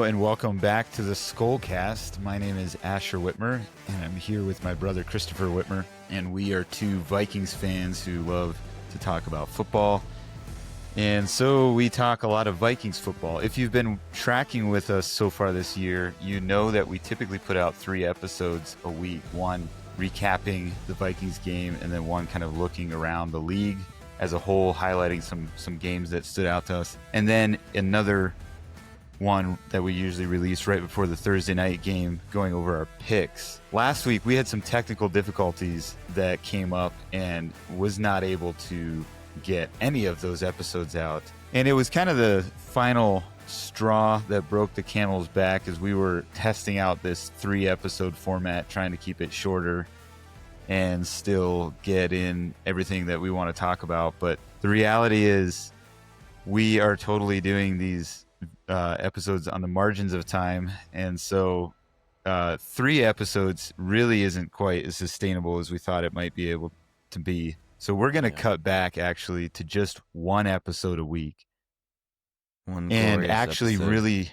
and welcome back to the SKOL Cast. My name is Asher Whitmer, and I'm here with my brother Christopher Whitmer, and we are two Vikings fans who love to talk about football. And so we talk a lot of Vikings football. If you've been tracking with us so far this year, you know that we typically put out 3 episodes a week, one recapping the Vikings game, and then one kind of looking around the league as a whole, highlighting some games that stood out to us, and then another one that we usually release right before the Thursday night game, going over our picks. Last week we had some technical difficulties that came up and was not able to get any of those episodes out, and it was kind of the final straw that broke the camel's back as we were testing out this 3-episode format, trying to keep it shorter and still get in everything that we want to talk about. But the reality is we are totally doing these episodes on the margins of time, and so 3 episodes really isn't quite as sustainable as we thought it might be able to be. So we're going to cut back actually to just 1 episode a week. One and actually episode. Really,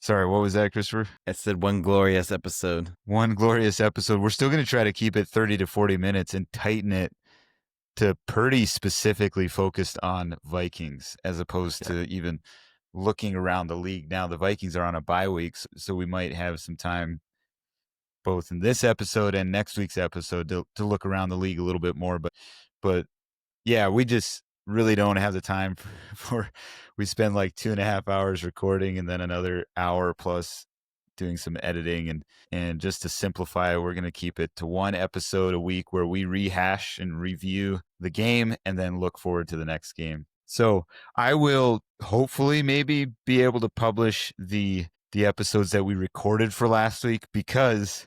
sorry, what was that, Christopher? I said one glorious episode. One glorious episode. We're still going to try to keep it 30 to 40 minutes and tighten it to pretty specifically focused on Vikings, as opposed to even looking around the league. Now the Vikings are on a bye week, so we might have some time both in this episode and next week's episode to look around the league a little bit more. But yeah, we just really don't have the time for we spend like 2.5 hours recording and then another hour plus doing some editing, and just to simplify, we're going to keep it to 1 episode a week where we rehash and review the game and then look forward to the next game. So I will hopefully maybe be able to publish the episodes that we recorded for last week, because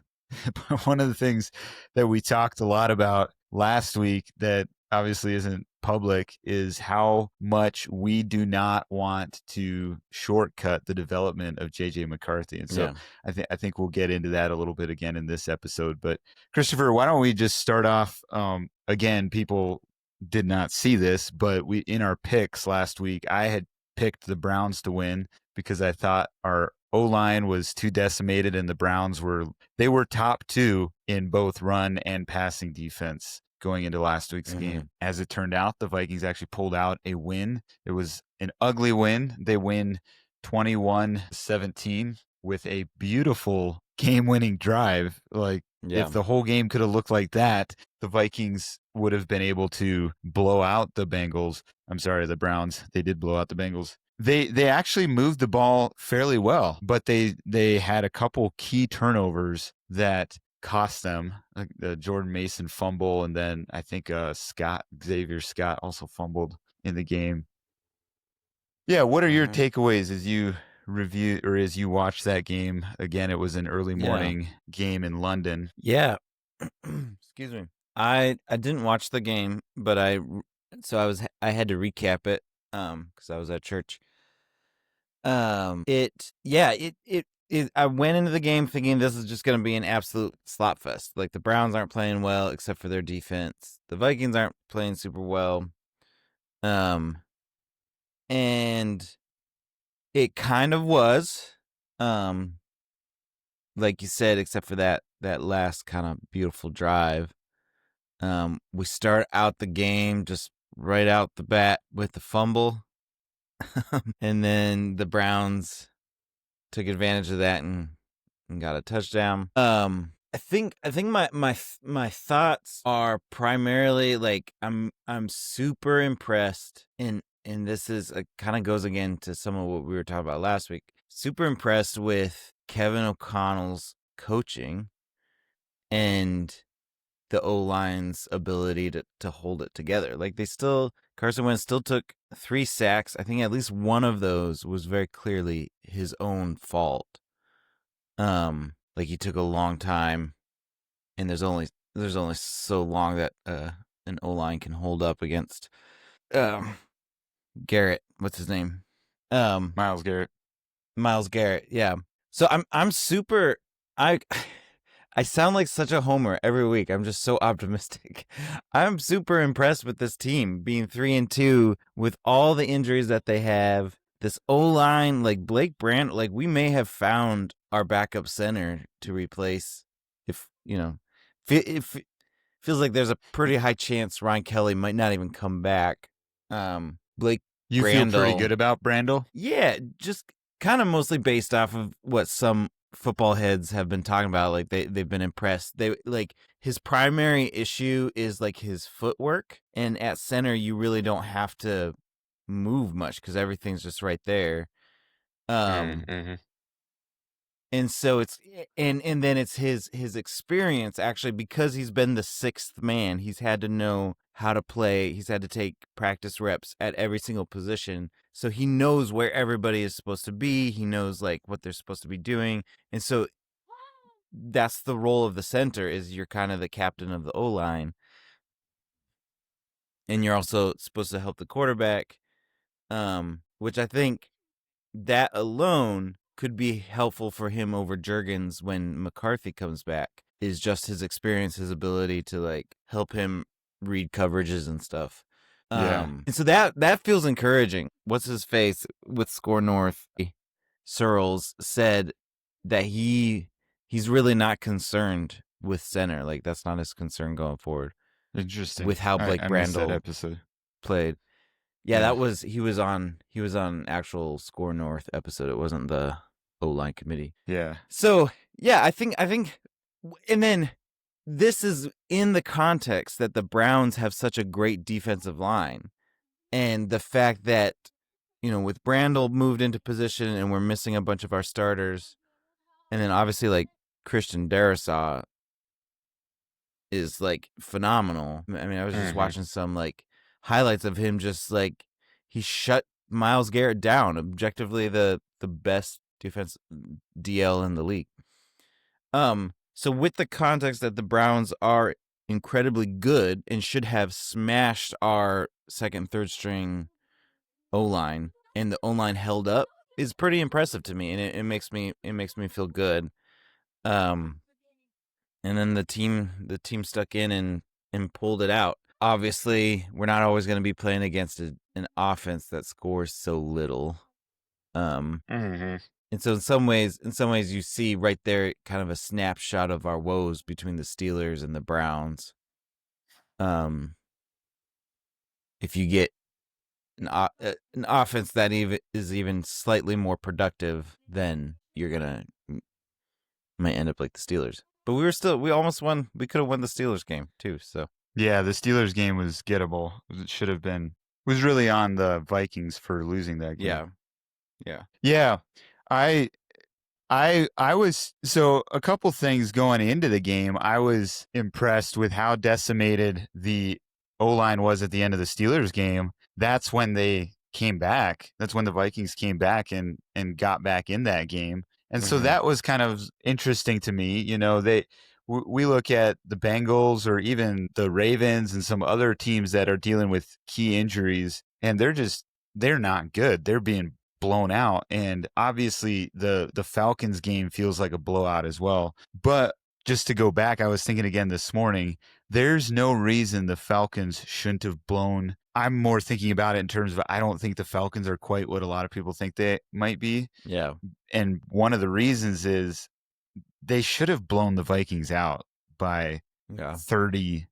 one of the things that we talked a lot about last week that obviously isn't public is how much we do not want to shortcut the development of JJ McCarthy. And so I think we'll get into that a little bit again in this episode. But Christopher, why don't we just start off, again, people did not see this, but in our picks last week, I had picked the Browns to win because I thought our O-line was too decimated, and the Browns were top 2 in both run and passing defense going into last week's game. As it turned out, the Vikings actually pulled out a win. It was an ugly win. They win 21-17 with a beautiful game-winning drive. If the whole game could have looked like that, the Vikings would have been able to blow out the Bengals. I'm sorry, the Browns. They did blow out the Bengals. They actually moved the ball fairly well, but they had a couple key turnovers that cost them, like the Jordan Mason fumble, and then I think Xavier Scott also fumbled in the game. Yeah, what are your takeaways as you review or as you watch that game? Again, it was an early morning game in London. Yeah. Excuse me. I didn't watch the game, but I had to recap it because I was at church. I went into the game thinking this is just going to be an absolute slop fest. Like, the Browns aren't playing well except for their defense. The Vikings aren't playing super well. And it kind of was, like you said, except for that last kind of beautiful drive. We start out the game just right out the bat with the fumble. And then the Browns took advantage of that and got a touchdown. I think my thoughts are primarily, like, I'm super impressed, and this is kind of goes again to some of what we were talking about last week. Super impressed with Kevin O'Connell's coaching and the O-line's ability to hold it together. Like, Carson Wentz still took 3 sacks. I think at least one of those was very clearly his own fault. Like, he took a long time, and there's only so long that an O-line can hold up against Garrett. What's his name? Myles Garrett. Myles Garrett. Yeah. So I'm super. I sound like such a homer every week. I'm just so optimistic. I'm super impressed with this team being 3-2 with all the injuries that they have. this O-line, like Blake Brand, like we may have found our backup center to replace if, if it feels like there's a pretty high chance Ryan Kelly might not even come back. Blake You feel pretty Brandel. good about Brandel? Yeah, just kind of mostly based off of what some football heads have been talking about. Like they've been impressed. They like his primary issue is like his footwork, and at center you really don't have to move much because everything's just right there. Mm-hmm. And so it's and then it's his experience actually, because he's been the sixth man. He's had to know how to play. He's had to take practice reps at every single position, so he knows where everybody is supposed to be. He knows like what they're supposed to be doing, and so that's the role of the center. Is you're kind of the captain of the O line, and you're also supposed to help the quarterback. Which I think that alone could be helpful for him over Juergens when McCarthy comes back, is just his experience, his ability to like help him read coverages and stuff. Yeah. And so that feels encouraging. What's his face with Score North? Searles said that he's really not concerned with center. Like that's not his concern going forward. Interesting. With how Blake I missed that Brandel episode. played. Yeah, he was on actual Score North episode. It wasn't the O-line committee. Yeah. So, yeah, I think and then this is in the context that the Browns have such a great defensive line, and the fact that, with Brandel moved into position and we're missing a bunch of our starters, and then obviously like Christian Darrisaw is like phenomenal. I mean, I was just watching some like highlights of him, just like he shut Myles Garrett down, objectively the best defense DL in the league. So with the context that the Browns are incredibly good and should have smashed our second, third string O-line, and the O-line held up, is pretty impressive to me, and it makes me feel good. And then the team stuck in and pulled it out. Obviously, we're not always going to be playing against an offense that scores so little. And so in some ways you see right there kind of a snapshot of our woes between the Steelers and the Browns. If you get an offense that is even slightly more productive, then you're might end up like the Steelers. But we almost won. We could have won the Steelers game too. So yeah, the Steelers game was gettable. It should have been. It was really on the Vikings for losing that game. Yeah. I was, so a couple things going into the game. I was impressed with how decimated the O-line was at the end of the Steelers game. That's when they came back. That's when the Vikings came back and got back in that game. And so that was kind of interesting to me. We look at the Bengals or even the Ravens and some other teams that are dealing with key injuries, and they're not good. They're being blown out. And obviously the Falcons game feels like a blowout as well. But just to go back, I was thinking again this morning, there's no reason the Falcons shouldn't have blown. I'm more thinking about it in terms of, I don't think the Falcons are quite what a lot of people think they might be. Yeah. And one of the reasons is they should have blown the Vikings out by 30-6,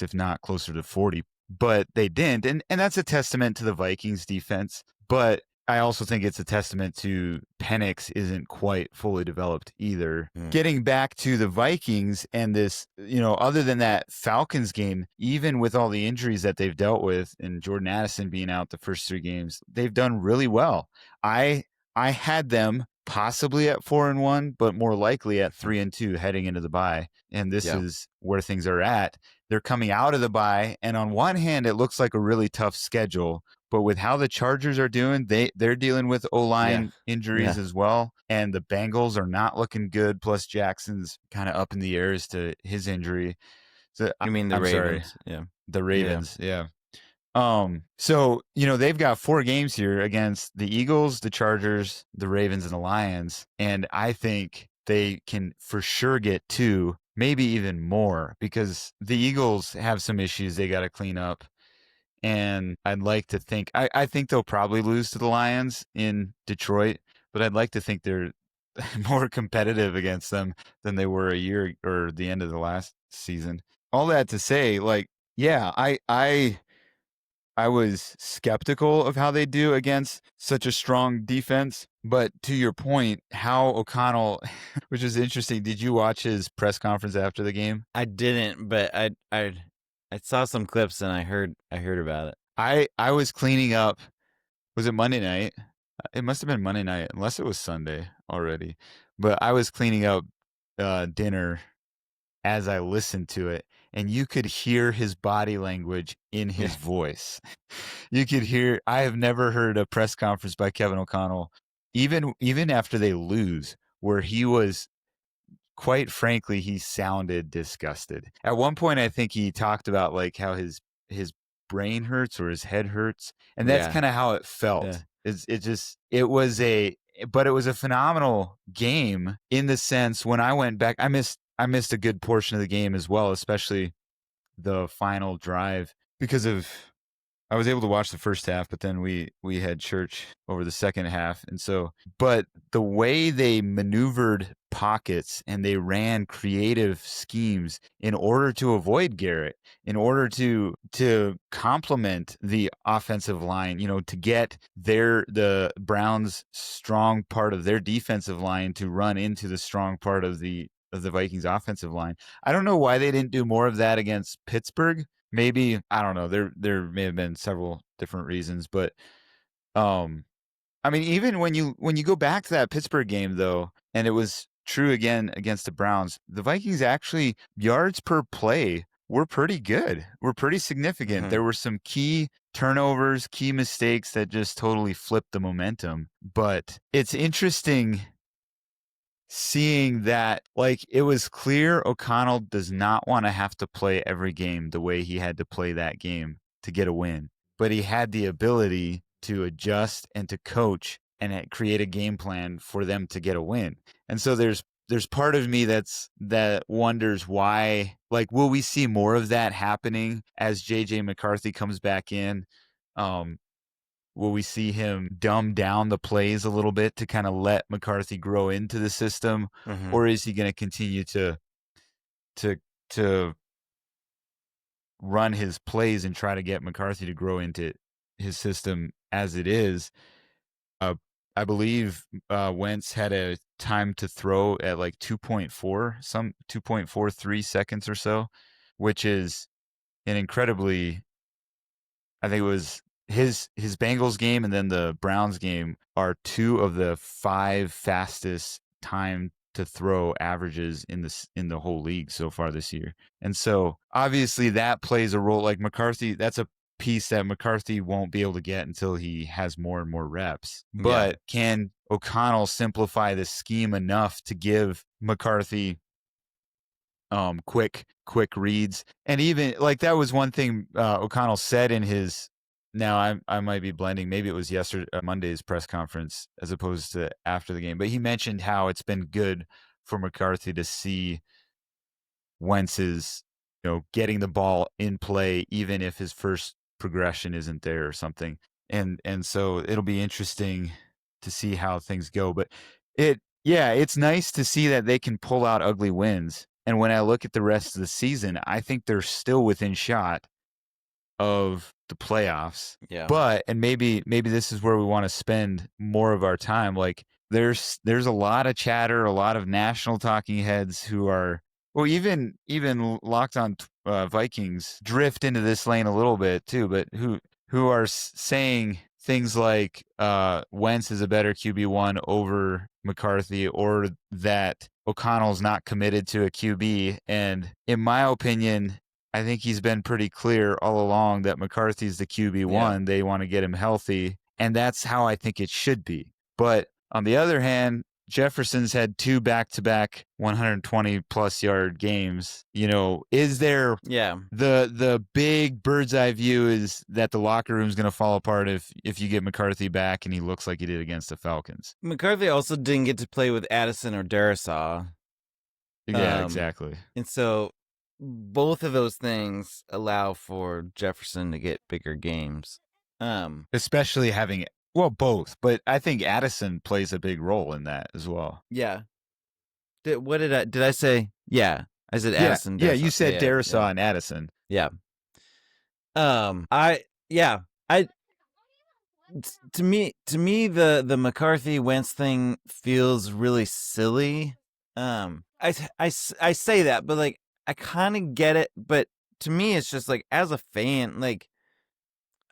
if not closer to 40. But they didn't. And that's a testament to the Vikings defense. But I also think it's a testament to Penix isn't quite fully developed either. Getting back to the Vikings and this, other than that Falcons game, even with all the injuries that they've dealt with and Jordan Addison being out the first 3 games, they've done really well. I had them possibly at 4-1, but more likely at 3-2 heading into the bye. And this is where things are at. They're coming out of the bye, and on one hand, it looks like a really tough schedule. But with how the Chargers are doing, they're dealing with O-line injuries as well. And the Bengals are not looking good. Plus Jackson's kind of up in the air as to his injury. So you mean the Ravens? Sorry. Yeah. The Ravens. Yeah. So, they've got 4 games here against the Eagles, the Chargers, the Ravens, and the Lions. And I think they can for sure get 2, maybe even more, because the Eagles have some issues they got to clean up. And I'd like to think I think they'll probably lose to the Lions in Detroit, but I'd like to think they're more competitive against them than they were a year or the end of the last season. All that to say, like, yeah, I was skeptical of how they do against such a strong defense. But to your point, how O'Connell, which is interesting, did you watch his press conference after the game? I didn't, but I saw some clips and I heard about it. I was cleaning up. Was it Monday night? It must have been Monday night, unless it was Sunday already. But I was cleaning up dinner as I listened to it, and you could hear his body language in his voice. You could hear. I have never heard a press conference by Kevin O'Connell, even after they lose, where he was, quite frankly, he sounded disgusted. At one point, I think he talked about like how his brain hurts or his head hurts, and that's kind of how it felt. Yeah. It was a phenomenal game in the sense when I went back, I missed a good portion of the game as well, especially the final drive because of I was able to watch the first half, but then we had church over the second half. And so, but the way they maneuvered pockets and they ran creative schemes in order to avoid Garrett, in order to complement the offensive line, to get the Browns' strong part of their defensive line to run into the strong part of the Vikings offensive line. I don't know why they didn't do more of that against Pittsburgh. Maybe, I don't know. There may have been several different reasons, but I mean, even when you go back to that Pittsburgh game though, and it was true again against the Browns, the Vikings actually yards per play were pretty good. Were pretty significant. There were some key turnovers, key mistakes that just totally flipped the momentum. But it's interesting seeing that, like, it was clear O'Connell does not want to have to play every game the way he had to play that game to get a win, but he had the ability to adjust and to coach and create a game plan for them to get a win. And so there's part of me that wonders why, like, will we see more of that happening as JJ McCarthy comes back in? Will we see him dumb down the plays a little bit to kind of let McCarthy grow into the system, or is he going to continue to run his plays and try to get McCarthy to grow into his system as it is? I believe Wentz had a time to throw at like 2.43 seconds or so, which is an incredibly, I think it was his Bengals game and then the Browns game are two of the 5 fastest time to throw averages in the whole league so far this year. And so obviously that plays a role. Like McCarthy, that's a piece that McCarthy won't be able to get until he has more and more reps. But can O'Connell simplify the scheme enough to give McCarthy quick reads? And even like that was one thing O'Connell said in his, now I might be blending, maybe it was Monday's press conference as opposed to after the game, but he mentioned how it's been good for McCarthy to see Wentz's, getting the ball in play even if his first progression isn't there or something. And so it'll be interesting to see how things go. But it's nice to see that they can pull out ugly wins. And when I look at the rest of the season, I think they're still within shot of the playoffs. Yeah. But, and maybe this is where we want to spend more of our time. Like there's a lot of chatter, a lot of national talking heads who are, well, even Locked On Vikings drift into this lane a little bit too, but who are saying things like Wentz is a better QB1 over McCarthy, or that O'Connell's not committed to a QB. And in my opinion, I think he's been pretty clear all along that McCarthy's the QB1. Yeah. They want to get him healthy, and that's how I think it should be. But on the other hand, Jefferson's had 2 back-to-back 120-plus yard games. Is there the big bird's eye view is that the locker room's going to fall apart if you get McCarthy back and he looks like he did against the Falcons. McCarthy also didn't get to play with Addison or Darisaw. Yeah, exactly. And so both of those things allow for Jefferson to get bigger games. Especially having, well, both, but I think Addison plays a big role in that as well. Yeah. Did I say? Yeah, I said Addison. Yeah, Darrisaw. you said Darrisaw yeah. and Addison. Yeah. To me, the McCarthy Wentz thing feels really silly. I say that, but like I kind of get it. But to me, it's just like as a fan, like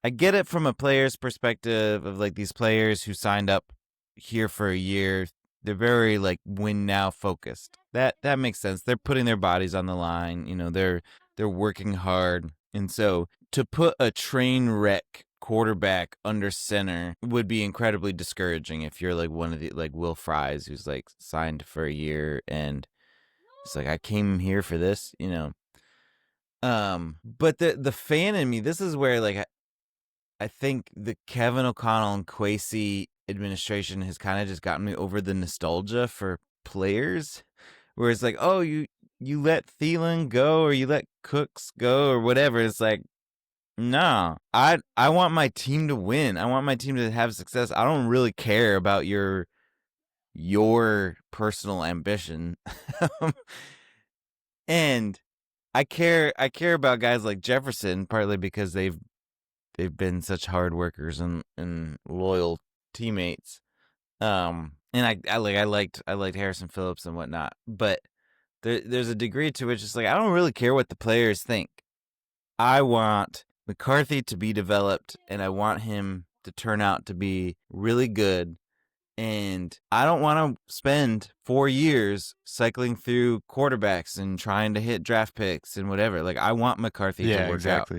I get it from a player's perspective of like these players who signed up here for a year. They're very like win now focused. That makes sense. They're putting their bodies on the line. You know, they're working hard, and so to put a train wreck quarterback under center would be incredibly discouraging if you're like one of the like Will Fries who's like signed for a year and it's like I came here for this, you know. But the fan in me, this is where like I think the Kevin O'Connell and Kwesi administration has kind of just gotten me over the nostalgia for players, where it's like, oh, you let Thielen go or you let Cooks go or whatever. It's like, no, I want my team to win. I want my team to have success. I don't really care about your personal ambition. And I care about guys like Jefferson partly because they've been such hard workers and loyal teammates. And I liked Harrison Phillips and whatnot, but there's a degree to which it's like I don't really care what the players think. I want McCarthy to be developed, and I want him to turn out to be really good. And I don't want to spend 4 years cycling through quarterbacks and trying to hit draft picks and whatever. Like I want McCarthy to work out.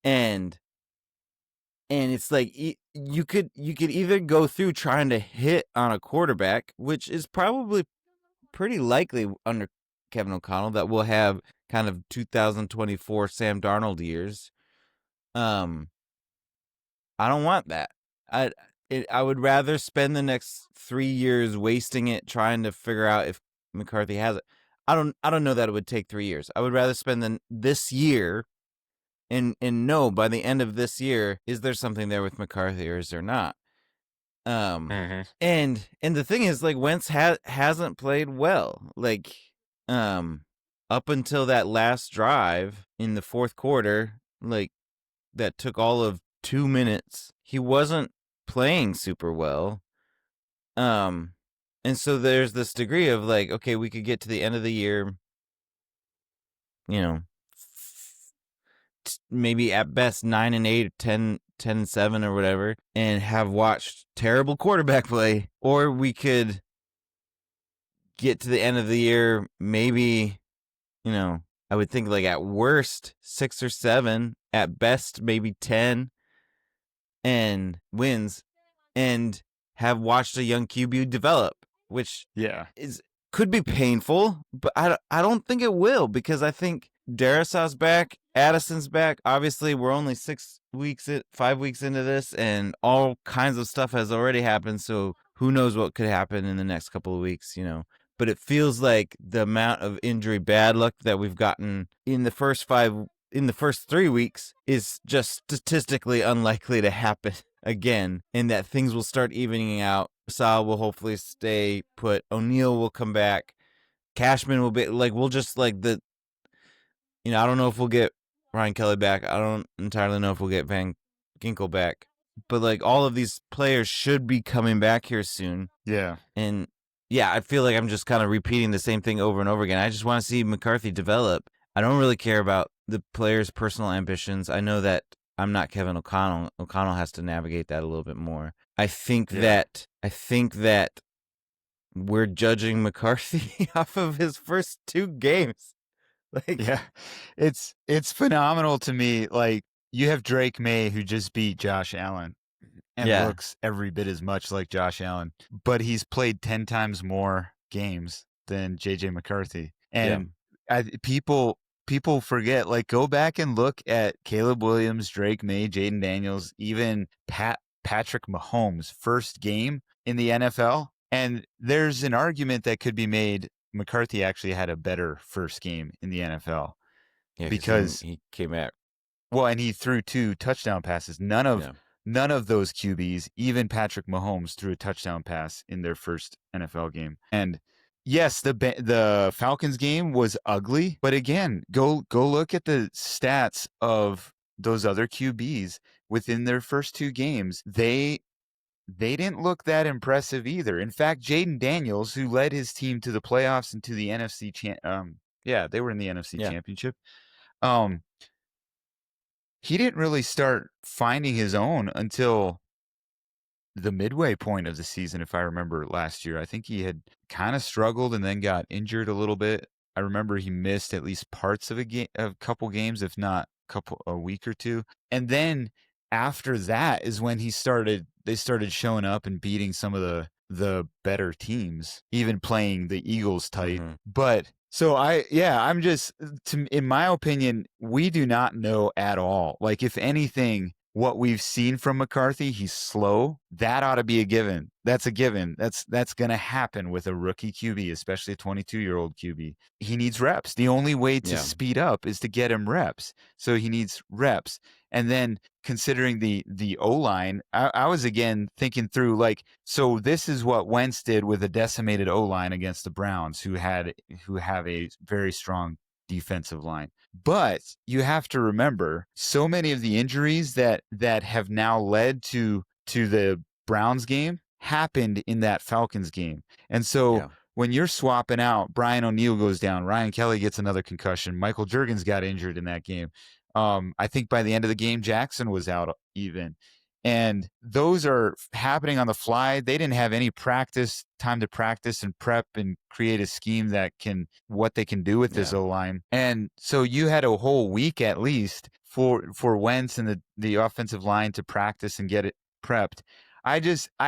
And it's like you could either go through trying to hit on a quarterback, which is probably pretty likely under Kevin O'Connell that we'll have kind of 2024 Sam Darnold years. I don't want that. I would rather spend the next 3 years wasting it trying to figure out if McCarthy has it. I don't know that it would take 3 years. I would rather spend this year and know by the end of this year, is there something there with McCarthy or is there not? And the thing is, like, Wentz hasn't played well. Like, up until that last drive in the fourth quarter, like that took all of 2 minutes, he wasn't playing super well. And so there's this degree of like, okay, we could get to the end of the year, you know, maybe at best 9-8, 10-7 or whatever, and have watched terrible quarterback play, or we could get to the end of the year, maybe, you know, I would think like at worst 6 or 7, at best maybe 10, and wins, and have watched a young QB develop, which could be painful, but I don't think it will, because I think Darrisaw's back, Addison's back. Obviously, we're only 5 weeks into this, and all kinds of stuff has already happened. So who knows what could happen in the next couple of weeks, you know? But it feels like the amount of injury bad luck that we've gotten in the first 3 weeks is just statistically unlikely to happen again, and that things will start evening out. Sal will hopefully stay put. O'Neal will come back. Cashman will be like, we'll just like the, you know, I don't know if we'll get Ryan Kelly back. I don't entirely know if we'll get Van Ginkel back, but like all of these players should be coming back here soon. Yeah. And yeah, I feel like I'm just kind of repeating the same thing over and over again. I just want to see McCarthy develop. I don't really care about the players' personal ambitions. I know that I'm not Kevin O'Connell. O'Connell has to navigate that a little bit more. I think that we're judging McCarthy off of his first 2 games. Like, yeah, it's phenomenal to me. Like, you have Drake May who just beat Josh Allen and looks every bit as much like Josh Allen, but he's played 10 times more games than JJ McCarthy. And people forget, like, go back and look at Caleb Williams, Drake May, Jaden Daniels, even Patrick Mahomes' first game in the NFL. And there's an argument that could be made McCarthy actually had a better first game in the NFL Yeah, because he came out. well, and he threw 2 touchdown passes. None of those QBs, even Patrick Mahomes, threw a touchdown pass in their first NFL game. And yes, the Falcons game was ugly, but again, go look at the stats of those other QBs within their first 2 games. They didn't look that impressive either. In fact, Jaden Daniels, who led his team to the playoffs and to the NFC they were in the NFC Championship. He didn't really start finding his own until the midway point of the season, if I remember last year. I think he had kind of struggled and then got injured a little bit. I remember he missed at least parts of a couple games, if not a week or two. And then after that is when they started showing up and beating some of the better teams, even playing the Eagles tight. Mm-hmm. But so I'm just, in my opinion, we do not know at all. Like, if anything, what we've seen from McCarthy, he's slow. That ought to be a given. That's a given. That's going to happen with a rookie QB, especially a 22-year-old QB. He needs reps. The only way to speed up is to get him reps. So he needs reps. And then considering the O-line, I was again thinking through, like, so this is what Wentz did with a decimated O-line against the Browns, who have a very strong defensive line. But you have to remember, so many of the injuries that have now led to the Browns game happened in that Falcons game. And so when you're swapping out, Brian O'Neill goes down, Ryan Kelly gets another concussion, Michael Juergens got injured in that game. I think by the end of the game, Jackson was out even. And those are happening on the fly. They didn't have any time to practice and prep and create a scheme what they can do with this O-line. And so you had a whole week at least for Wentz and the offensive line to practice and get it prepped. I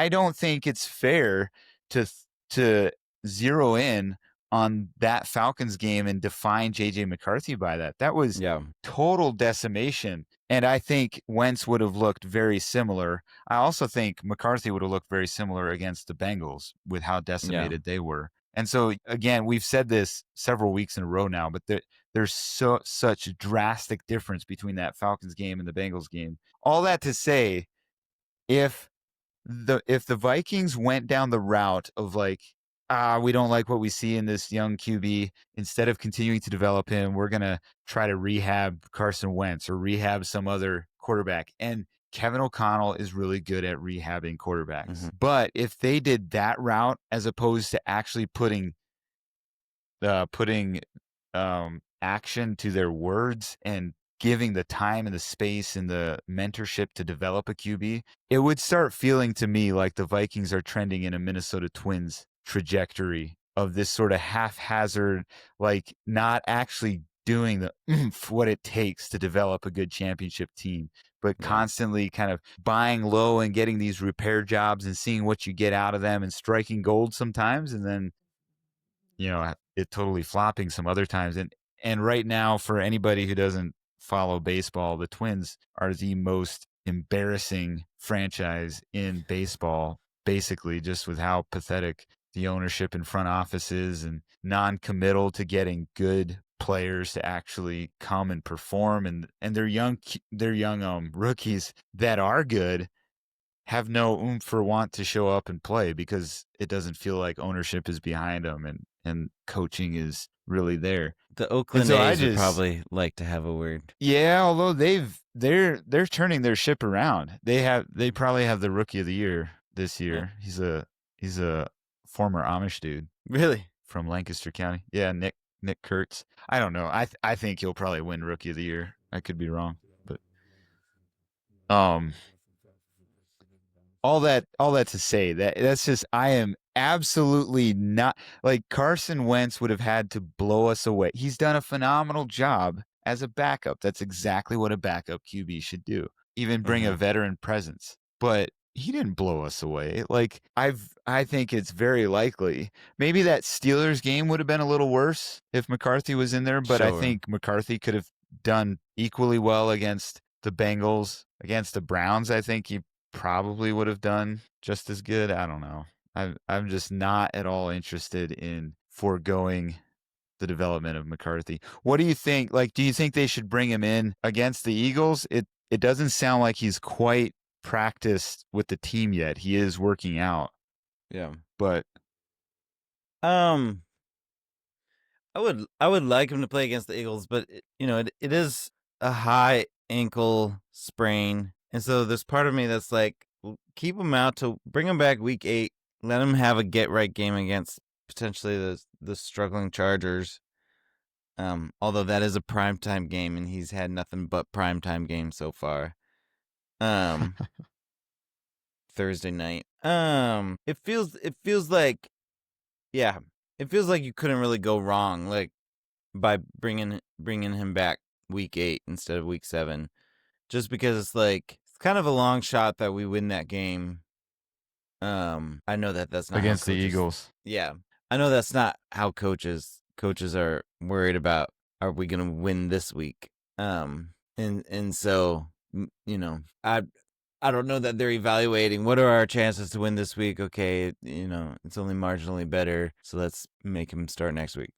don't think it's fair to zero in on that Falcons game and define JJ McCarthy by that. That was total decimation. And I think Wentz would have looked very similar. I also think McCarthy would have looked very similar against the Bengals with how decimated they were. And so, again, we've said this several weeks in a row now, but there's such drastic difference between that Falcons game and the Bengals game. All that to say, if the Vikings went down the route of like, we don't like what we see in this young QB. Instead of continuing to develop him, we're going to try to rehab Carson Wentz or rehab some other quarterback. And Kevin O'Connell is really good at rehabbing quarterbacks. Mm-hmm. But if they did that route, as opposed to actually putting action to their words and giving the time and the space and the mentorship to develop a QB, it would start feeling to me like the Vikings are trending in a Minnesota Twins trajectory of this sort of haphazard, like not actually doing the what it takes to develop a good championship team, but constantly kind of buying low and getting these repair jobs and seeing what you get out of them and striking gold sometimes, and then it totally flopping some other times. And right now, for anybody who doesn't follow baseball, the Twins are the most embarrassing franchise in baseball, basically, just with how pathetic the ownership and front office is, and non-committal to getting good players to actually come and perform, and their young rookies that are good have no oomph or want to show up and play because it doesn't feel like ownership is behind them and coaching is really there. The Oakland A's would probably like to have a word. Yeah, although they're turning their ship around. They probably have the rookie of the year this year. Yeah. He's a former Amish dude. Really? From Lancaster County. Yeah, Nick Kurtz. I don't know. I think he'll probably win rookie of the year. I could be wrong, but all that to say that's just, I am absolutely not, like, Carson Wentz would have had to blow us away. He's done a phenomenal job as a backup. That's exactly what a backup QB should do. Even bring a veteran presence. But he didn't blow us away. Like, I think it's very likely. Maybe that Steelers game would have been a little worse if McCarthy was in there, but I think McCarthy could have done equally well against the Bengals. Against the Browns, I think he probably would have done just as good. I don't know. I'm just not at all interested in foregoing the development of McCarthy. What do you think? Like, do you think they should bring him in against the Eagles? It doesn't sound like he's quite practiced with the team yet. He is working out, Yeah. but I would like him to play against the Eagles, but it is a high ankle sprain, and so there's part of me that's like, keep him out to bring him back week 8, let him have a get right game against potentially the struggling Chargers. Although that is a primetime game, and he's had nothing but primetime games so far. Thursday night. It feels like, yeah, it feels like you couldn't really go wrong, like, by bringing him back week 8 instead of week 7, just because it's like, it's kind of a long shot that we win that game. I know that's not against how the coaches, Eagles. yeah, I know that's not how coaches are worried about, are we going to win this week? And so, I don't know that they're evaluating, what are our chances to win this week? Okay, it's only marginally better, so let's make him start next week.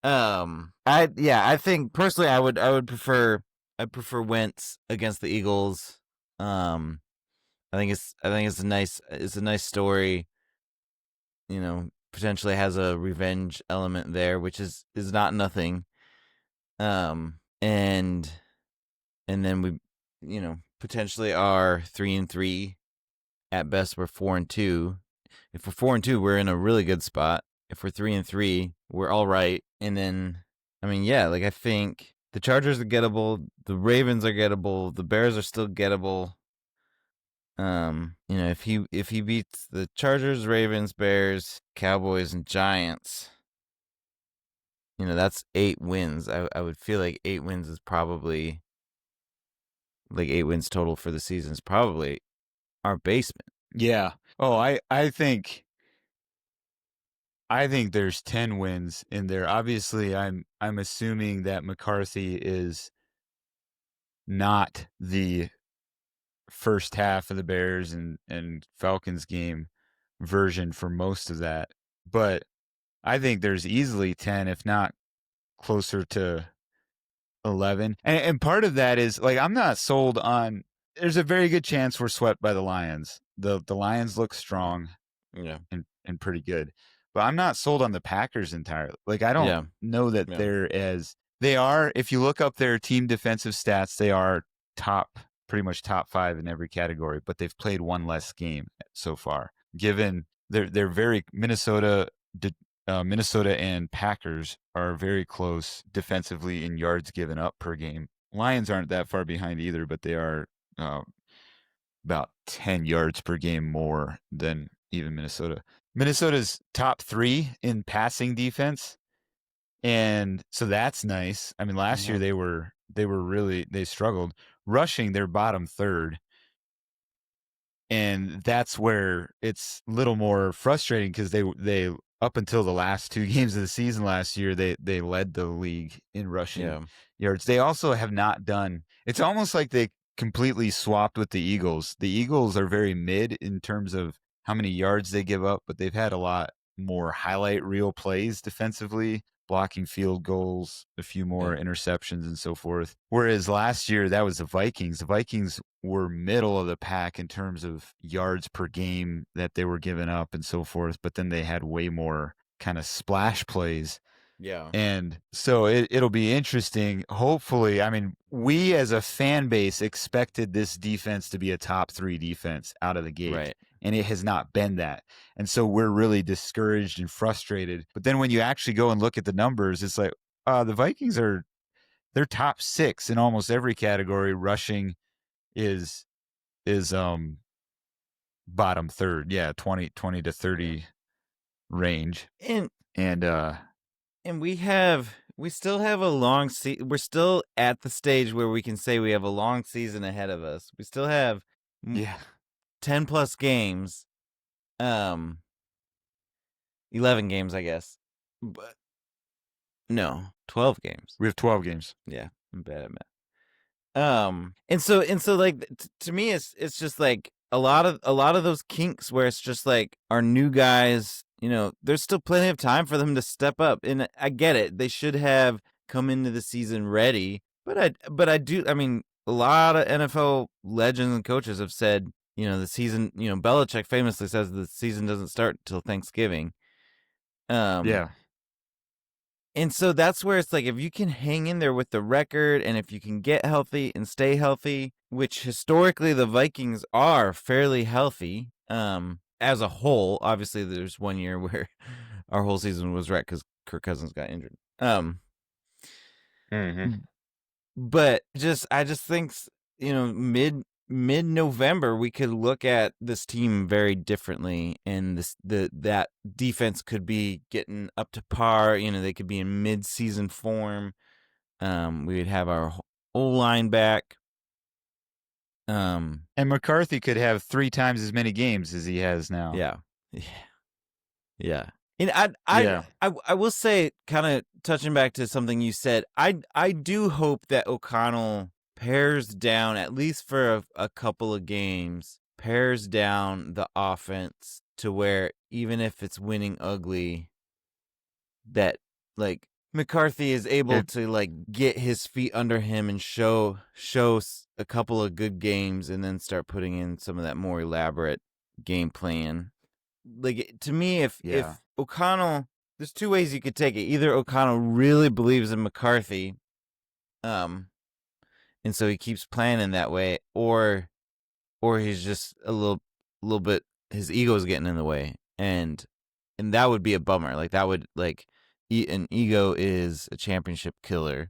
I think personally I would prefer Wentz against the Eagles. I think it's a nice story. Potentially has a revenge element there, which is not nothing. And then we, potentially are 3-3. At best, we're 4-2. If we're 4-2, we're in a really good spot. If we're 3-3, we're all right. And then, I think the Chargers are gettable. The Ravens are gettable. The Bears are still gettable. If he beats the Chargers, Ravens, Bears, Cowboys, and Giants, that's 8 wins. I would feel like 8 wins is probably, like, 8 wins total for the season is probably our basement. Yeah. Oh, I think there's 10 wins in there. Obviously, I'm assuming that McCarthy is not the first half of the Bears and Falcons game version for most of that. But I think there's easily 10, if not closer to 11. And part of that is, like, I'm not sold on, there's a very good chance we're swept by the Lions. The Lions look strong. Yeah. And pretty good. But I'm not sold on the Packers entirely. Like, I don't know that they are, if you look up their team defensive stats, they are pretty much top 5 in every category, but they've played one less game so far. Given they're very Minnesota and Packers are very close defensively in yards given up per game. Lions aren't that far behind either, but they are about 10 yards per game more than even Minnesota. Minnesota's top 3 in passing defense, and so that's nice. I mean, last year they were really, they struggled. Rushing, they're bottom 3rd, and that's where it's a little more frustrating, because they up until the last 2 games of the season last year, they led the league in rushing yards. They also have not done. It's almost like they completely swapped with the Eagles. The Eagles are very mid in terms of how many yards they give up, but they've had a lot more highlight reel plays defensively, blocking field goals, a few more interceptions and so forth. Whereas last year, that was the Vikings. The Vikings were middle of the pack in terms of yards per game that they were giving up and so forth, but then they had way more kind of splash plays. Yeah. And so it'll be interesting. Hopefully, I mean, we as a fan base expected this defense to be a top 3 defense out of the gate. Right. And it has not been that. And so we're really discouraged and frustrated. But then when you actually go and look at the numbers, it's like, the Vikings they're top 6 in almost every category. Rushing is bottom 3rd. Yeah, 20 to 30 range. And we still have a long season. We're still at the stage where we can say we have a long season ahead of us. We still have 10 plus games. 11 games, I guess. But no, 12 games. We have 12 games. Yeah, I'm bad at math. And so like, to me, it's just like a lot of those kinks where it's just like, our new guys there's still plenty of time for them to step up. And I get it. They should have come into the season ready. But I mean, a lot of NFL legends and coaches have said, the season, Belichick famously says the season doesn't start until Thanksgiving. Yeah. And so that's where it's like, if you can hang in there with the record and if you can get healthy and stay healthy, which historically the Vikings are fairly healthy, as a whole. Obviously, there's one year where our whole season was wrecked because Kirk Cousins got injured. But I just think, mid-November we could look at this team very differently, and that defense could be getting up to par. They could be in mid-season form. We would have our O-line back. And McCarthy could have 3 times as many games as he has now. Yeah. And I will say, kind of touching back to something you said, I do hope that O'Connell pares down, at least for a couple of games, pares down the offense to where even if it's winning ugly, that like McCarthy is able to like get his feet under him and show a couple of good games and then start putting in some of that more elaborate game plan. Like, to me, if O'Connell, there's 2 ways you could take it. Either O'Connell really believes in McCarthy, and so he keeps playing in that way, or he's just a little bit, his ego's getting in the way, and that would be a bummer. Like, that would, like, an ego is a championship killer.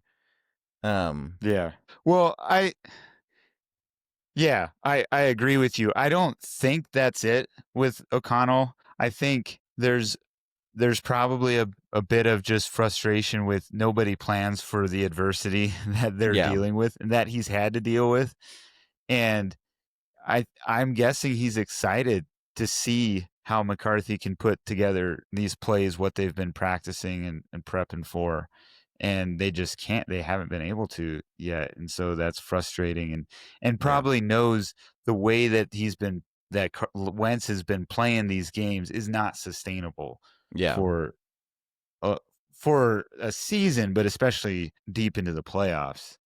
Yeah. Well, I agree with you. I don't think that's it with O'Connell. I think there's probably a bit of just frustration with nobody plans for the adversity that they're dealing with and that he's had to deal with. And I'm guessing he's excited to see how McCarthy can put together these plays, what they've been practicing and prepping for. And they just can't, they haven't been able to yet. And so that's frustrating, and probably knows the way that Wentz has been playing these games is not sustainable for a season, but especially deep into the playoffs.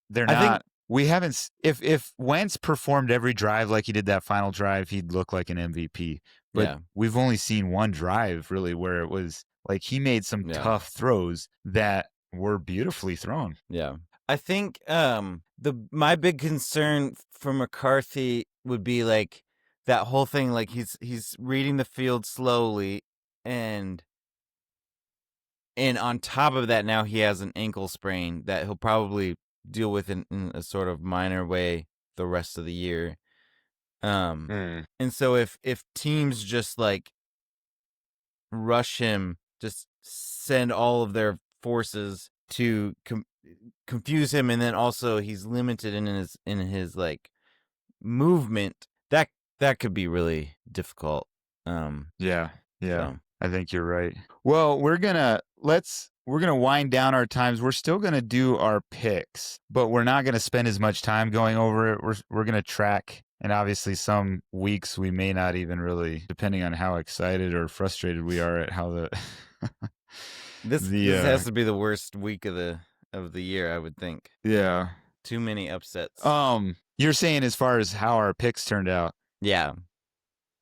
If Wentz performed every drive like he did that final drive, he'd look like an MVP. But we've only seen one drive really where it was like he made some tough throws that were beautifully thrown. Yeah. I think my big concern for McCarthy would be like that whole thing, like he's reading the field slowly, and on top of that, now he has an ankle sprain that he'll probably deal with in a sort of minor way the rest of the year. And so if teams just like rush him, just send all of their forces to confuse him, and then also he's limited in his like movement, that could be really difficult. So. I think you're right. Well, we're gonna wind down our times. We're still gonna do our picks, but we're not gonna spend as much time going over it. We're gonna track, and obviously some weeks we may not even really, depending on how excited or frustrated we are at how the this has to be the worst week of the year, I would think. Yeah. Too many upsets. You're saying as far as how our picks turned out. Yeah.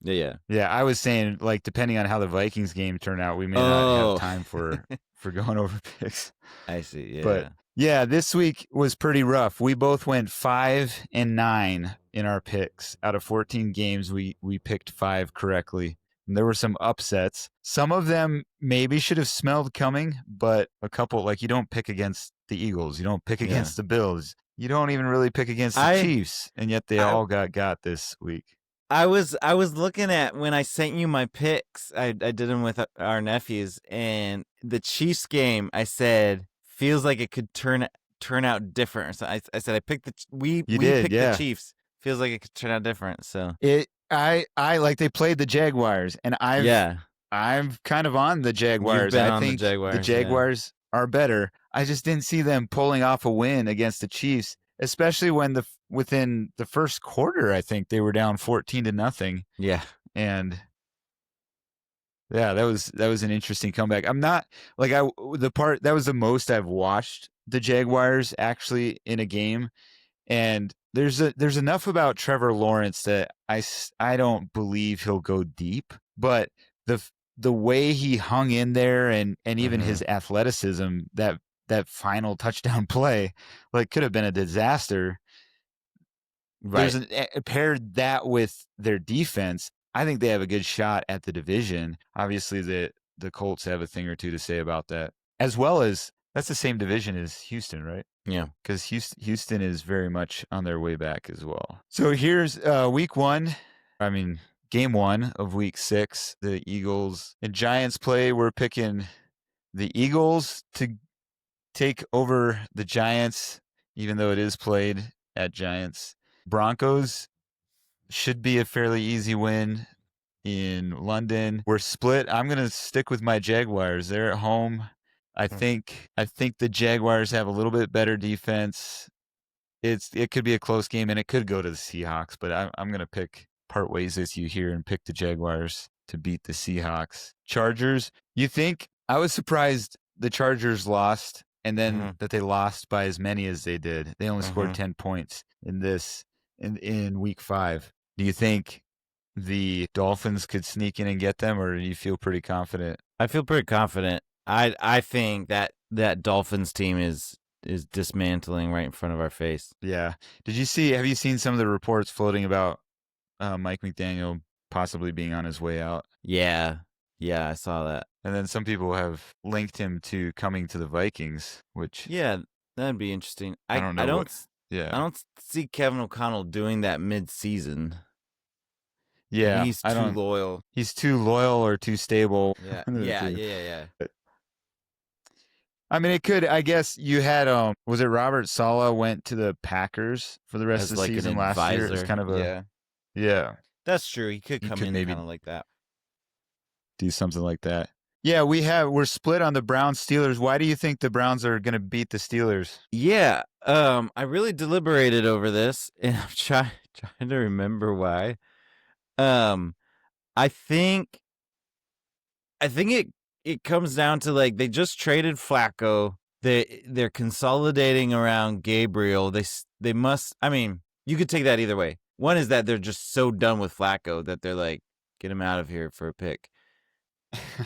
Yeah, I was saying, like, depending on how the Vikings game turned out, we may not have time for going over picks. I see, yeah. But, yeah, this week was pretty rough. We both went 5-9 in our picks. Out of 14 games, we picked 5 correctly. And there were some upsets. Some of them maybe should have smelled coming, but a couple, like, you don't pick against the Eagles. You don't pick against the Bills. You don't even really pick against the Chiefs. And yet they all got this week. I was looking at when I sent you my picks. I did them with our nephews, and the Chiefs game, I said, feels like it could turn out different. So I said I picked we picked the Chiefs. Feels like it could turn out different. So I like they played the Jaguars, and I'm kind of on the Jaguars. I think the Jaguars are better. I just didn't see them pulling off a win against the Chiefs. Especially when within the first quarter, I think they were down 14-0. Yeah, and Yeah, that was an interesting comeback. I'm not like that was the most I've watched the Jaguars actually in a game, and there's enough about Trevor Lawrence that I don't believe he'll go deep, but the way he hung in there and even his athleticism, that final touchdown play, like, could have been a disaster. Right. Paired that with their defense, I think they have a good shot at the division. Obviously, the Colts have a thing or two to say about that, as well as that's the same division as Houston, right? Yeah. Because Houston is very much on their way back as well. So here's game 1 of week 6. The Eagles and Giants play. We're picking the Eagles to take over the Giants, even though it is played at Giants. Broncos should be a fairly easy win in London. We're split. I'm going to stick with my Jaguars. They're at home. I think the Jaguars have a little bit better defense. It could be a close game, and it could go to the Seahawks, but I'm going to part ways with you here and pick the Jaguars to beat the Seahawks. Chargers, I was surprised the Chargers lost, and then that they lost by as many as they did. They only scored 10 points in week 5. Do you think the Dolphins could sneak in and get them, or do you feel pretty confident? I feel pretty confident. I think that Dolphins team is dismantling right in front of our face. Yeah. Have you seen some of the reports floating about Mike McDaniel possibly being on his way out? Yeah, I saw that. And then some people have linked him to coming to the Vikings, which that'd be interesting. I don't know. I don't see Kevin O'Connell doing that mid-season. Yeah, he's too loyal. He's too loyal or too stable. Yeah. I mean, it could. I guess you had was it Robert Saleh went to the Packers for the rest of the season last year? It was kind of yeah. That's true. He could come in maybe kind of like that. Do something like that. Yeah, we're split on the Browns Steelers. Why do you think the Browns are going to beat the Steelers? Yeah, I really deliberated over this, and I'm trying to remember why. I think it comes down to, like, they just traded Flacco. They're consolidating around Gabriel. They must. I mean, you could take that either way. One is that they're just so done with Flacco that they're like, get him out of here for a pick.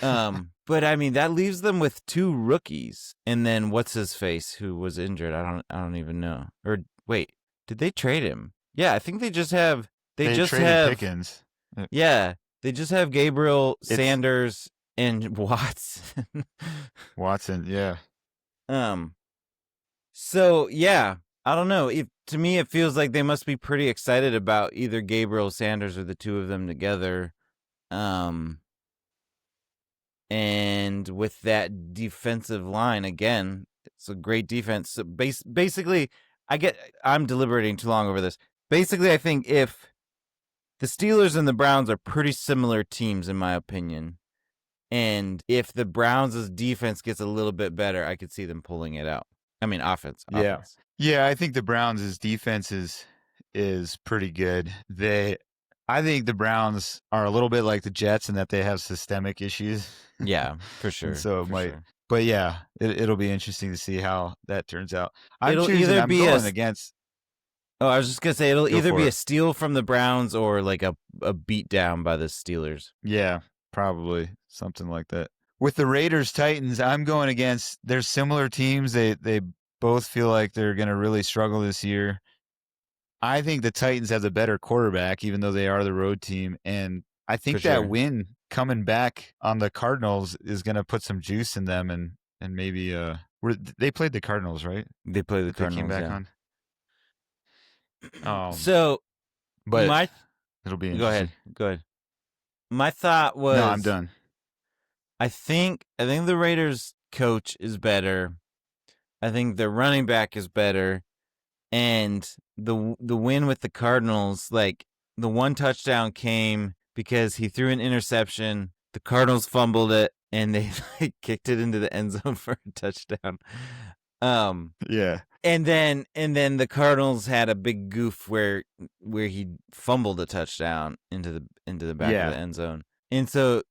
But I mean, that leaves them with 2 rookies, and then what's his face who was injured? I don't even know. Or wait, did they trade him? Yeah, I think they just have. They just have Pickens. Yeah, they just have Gabriel, Sanders, and Watson. Watson, yeah. So yeah, I don't know. To me, it feels like they must be pretty excited about either Gabriel, Sanders, or the 2 of them together. And with that defensive line, again, it's a great defense. So basically, I'm deliberating too long over this. Basically, I think if the Steelers and the Browns are pretty similar teams, in my opinion, and if the Browns' defense gets a little bit better, I could see them pulling it out. I mean, offense. Yeah, I think the Browns' defense is pretty good. I think the Browns are a little bit like the Jets in that they have systemic issues. Yeah, for sure. So it might, but yeah, it'll be interesting to see how that turns out. I was just gonna say it'll either be a steal from the Browns or like a beat down by the Steelers. Yeah, probably something like that. With the Raiders Titans, I'm going against. They're similar teams. They both feel like they're going to really struggle this year. I think the Titans have the better quarterback, even though they are the road team. And I think that win coming back on the Cardinals is going to put some juice in them. And maybe they played the Cardinals, right? They played the Cardinals. Came back on. But it'll be interesting. Go ahead. My thought was. No, I'm done. I think the Raiders coach is better. I think their running back is better. And the win with the Cardinals, like, the one touchdown came because he threw an interception. The Cardinals fumbled it, and they kicked it into the end zone for a touchdown. Yeah. And then the Cardinals had a big goof where he fumbled a touchdown into the back of the end zone. And so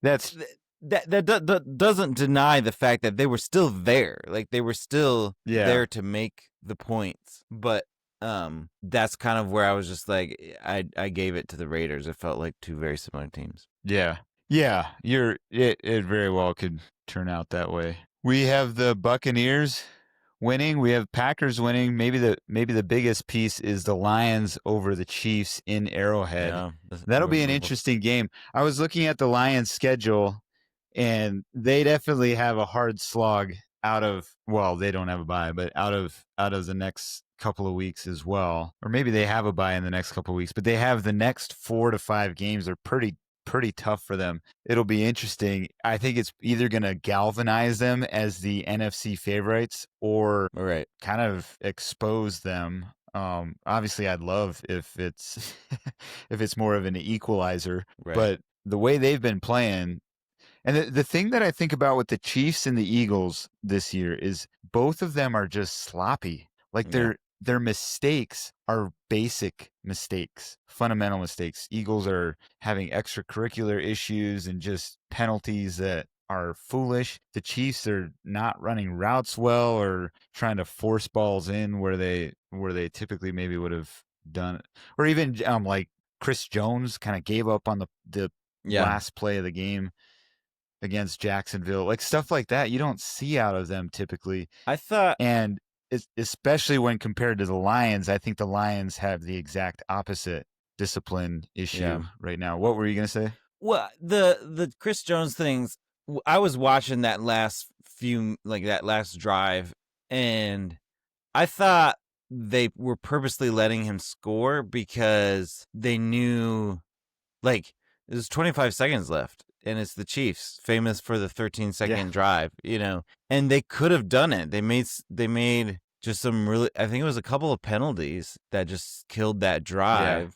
That's that doesn't deny the fact that they were still there. Like they were still there to make the points. But that's kind of where I was just like, I gave it to the Raiders. It felt like two very similar teams. Yeah. It very well could turn out that way. We have the Buccaneers winning. We have Packers winning. Maybe the biggest piece is the Lions over the Chiefs in Arrowhead. Yeah, that'll be an interesting game. I was looking at the Lions schedule, and they definitely have a hard slog out of, well, they don't have a bye, but out of the next couple of weeks as well. Or maybe they have a bye in the next couple of weeks, but they have the next 4 to 5 games are pretty tough for them. It'll be interesting. I think it's either going to galvanize them as the NFC favorites or kind of expose them. Obviously I'd love if it's if it's more of an equalizer, but the way they've been playing, and the thing that I think about with the Chiefs and the Eagles this year is both of them are just sloppy. Like their mistakes are basic mistakes, fundamental mistakes. Eagles are having extracurricular issues and just penalties that are foolish. The Chiefs are not running routes well or trying to force balls in where they typically maybe would have done it. Or even like Chris Jones kind of gave up on the last play of the game against Jacksonville. Like stuff like that you don't see out of them typically. I thought, and especially when compared to the Lions, I think the Lions have the exact opposite discipline issue right now. What were you going to say? Well, the Chris Jones things, I was watching that last drive, and I thought they were purposely letting him score because they knew, like, there's 25 seconds left. And it's the Chiefs, famous for the 13-second drive, and they could have done it. They made just some really, I think it was a couple of penalties that just killed that drive.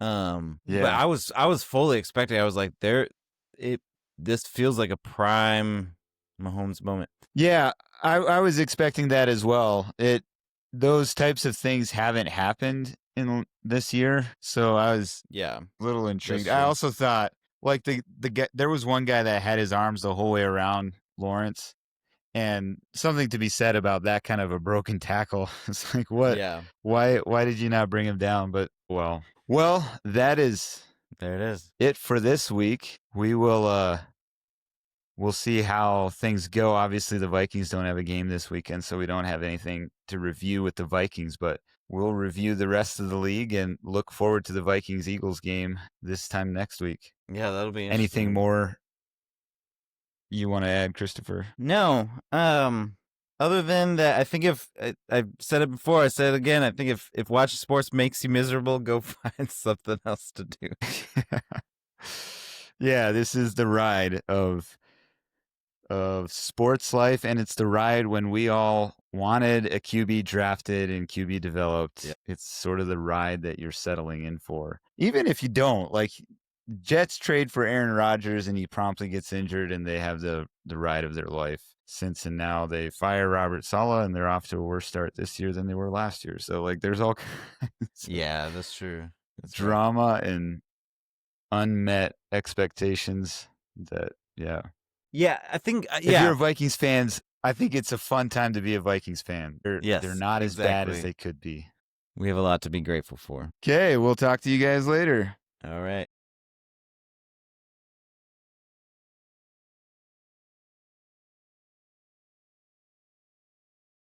But I was fully expecting. I was like, this feels like a prime Mahomes moment. Yeah, I was expecting that as well. Those types of things haven't happened in this year, so I was a little intrigued. I also thought, like there was one guy that had his arms the whole way around Lawrence, and something to be said about that kind of a broken tackle. It's like, what? Yeah. Why did you not bring him down? But well, there it is. It for this week. We will we'll see how things go. Obviously, the Vikings don't have a game this weekend, so we don't have anything to review with the Vikings, but we'll review the rest of the league and look forward to the Vikings-Eagles game this time next week. Yeah, that'll be interesting. Anything more you want to add, Christopher? No. Other than that, I think if I've said it before, I said it again. I think if watching sports makes you miserable, go find something else to do. Yeah, this is the ride of sports life, and it's the ride when we all wanted a QB drafted and QB developed. Yeah. It's sort of the ride that you're settling in for. Even if you don't, like, Jets trade for Aaron Rodgers and he promptly gets injured and they have the ride of their life. Since and now they fire Robert Saleh and they're off to a worse start this year than they were last year. So, like, there's all kinds of that's true. That's drama and unmet expectations that, Yeah, I think, if you're a Vikings fan, I think it's a fun time to be a Vikings fan. They're not as bad as they could be. We have a lot to be grateful for. Okay, we'll talk to you guys later. All right.